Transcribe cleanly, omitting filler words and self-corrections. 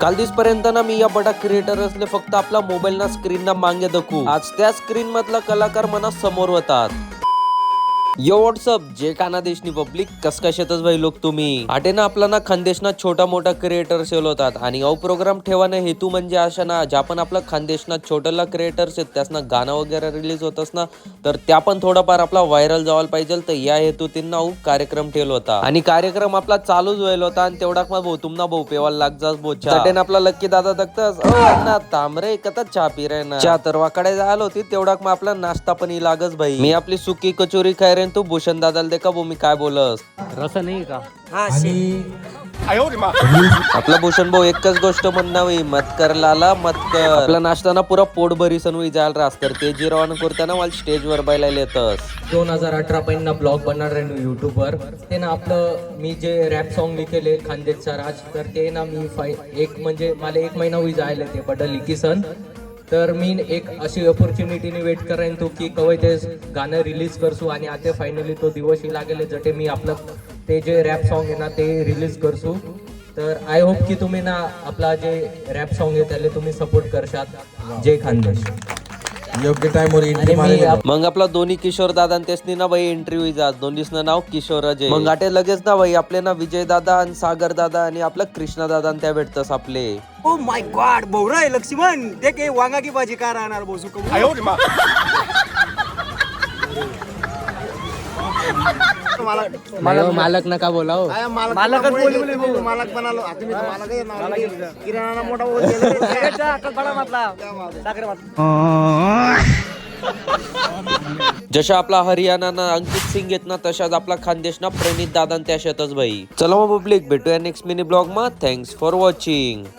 काल दिसपर्यंत ना मी या बडा क्रिएटर असले फक्त आपला मोबाईल ना स्क्रीन ना मागे दखू आज त्या स्क्रीन मधला कलाकार मना समोर होतात. यो व्हॉट्सअप जे काना देशनी पब्लिक कस कशातच भाई लोक तुम्ही आटे ना आपला ना खानदेश ना छोटा मोठा क्रिएटर्स होतात आणि अव प्रोग्राम ठेवाने हेतू म्हणजे अशा ना ज्या पण आपला खानदेश ना छोटाला क्रिएटर्स आहेत त्यास ना गाणं वगैरे रिलीज होतस ना तर त्या पण थोडाफार आपला व्हायरल जावायला पाहिजे तर या हेतू त्यांना कार्यक्रम ठेवला होता आणि कार्यक्रम आपला चालूच व्हायला होता आणि तेवढा मग भाऊ तुमना भाऊ पेवायला लाग जास बोचा आपला लक्की दादा दखतस ना तांबरे कथा चहा पी रे ना चहा तर वाकडे जायला होती तेवढा मग आपला नाश्ता पण लागच भाई मी आपली सुकी कचोरी खाय रे तू भूषण दादाला देखा भाऊ मी काय बोलस रस नाही का आपला भूषण भाऊ एकच गोष्ट म्हणणं होई मत कर लाला मत कर आपला नाश्ताना पुरा पोट भरीसन होई जायला रास तर ते जी रवाना करताना मला स्टेज वर बायला येतस 2018 पहिला ब्लॉग बनणार आहे युट्यूबवर ते ना आपलं मी जे रॅप सॉन्ग लिखेले खानदेशचा राज तर ते ना मी म्हणजे मला 1 महिना होई जायला ते बडल लिखीसन तर मी एक अशी ऑपॉर्च्युनिटीने वेट करेन तो की कवय ते गाणं रिलीज करसू आणि आता फायनली तो दिवसही लागेल जटे मी आपलं ते जे रॅप सॉन्ग आहे ना ते रिलीज करसू तर आय होप की तुम्ही ना आपला जे रॅप सॉन्ग आहे त्याला तुम्ही सपोर्ट करशात जय खानदेश. योग्य टाइमवर एंट्री मारेल. मग आपला दोन्ही किशोर दादा आणि त्यासनी ना भाई एंट्री जात दोन्हीचं नाव किशोर अजय मग आटे लगेच ना भाई आपले ना विजय दादा आणि सागर दादा आणि आपला कृष्णा दादा आणि त्या भेटतस आपले ओ माय गॉड बोराय लक्ष्मण ते के वांगा की भाजी का राहणार बोसू मालक नका बोलाव मालक मालक बनालो तुम्ही मालक किराणा मोठा जशा आपला हरियाणा ना अंकित सिंग येत ना तशाच आपला खानदेश ना प्रणित दादा त्या शेतच भाई चला मग पब्लिक भेटूया नेक्स्ट मिनी ब्लॉग मा थँक्स फॉर वॉचिंग.